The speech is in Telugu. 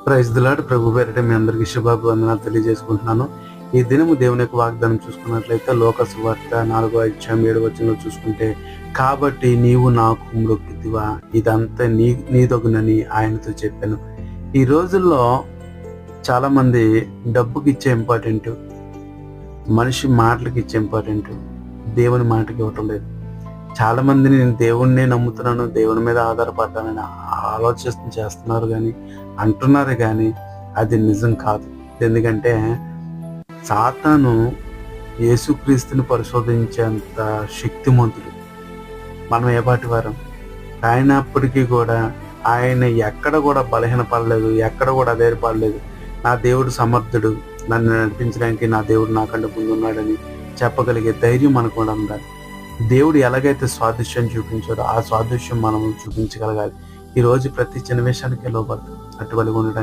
Praise the lord. ప్రభు పేరిట మీ అందరికీ శుభాభివందనాలు తెలియజేసుకుంటున్నాను. ఈ దినము దేవుని యొక్క వాగ్దానం చూసుకున్నట్లయితే లోక సువార్త 4వ అధ్యాయం 7వ వచనంలో చూసుకుంటే, కాబట్టి నీవు నాకు మ్రొక్కితివా, ఇదంతా నీదొగునని ఆయనతో చెప్పాను. ఈ రోజుల్లో చాలా మంది డబ్బుకి ఇచ్చే ఇంపార్టెంట్, మనిషి మాటలకి ఇచ్చే ఇంపార్టెంట్, దేవుని మాటకి ఇవ్వటం లేదు. చాలా మందిని నేను దేవుణ్ణే నమ్ముతున్నాను, దేవుని మీద ఆధారపడ్డానని ఆలోచిస్తూ చేస్తున్నారు కానీ, అంటున్నారు కానీ అది నిజం కాదు. ఎందుకంటే సాతాను యేసుక్రీస్తుని పరిశోధించేంత శక్తిమంతుడు. మనం ఏపాటి వారం అయినప్పటికీ కూడా ఆయన ఎక్కడ కూడా బలహీనపడలేదు, ఎక్కడ కూడా అధైర్యపడలేదు. నా దేవుడు సమర్థుడు, నన్ను నడిపించడానికి నా దేవుడు నాకంటే ముందున్నాడని చెప్పగలిగే ధైర్యం మనకు కూడా ఉండాలి. దేవుడు ఎలాగైతే స్వాదిష్యం చూపించాడో ఆ స్వాదిష్యం మనం చూపించగలగాలి. ఈరోజు ప్రతి చిన్న విషయానికి లోపడతాం. అటువంటి ఉండడానికి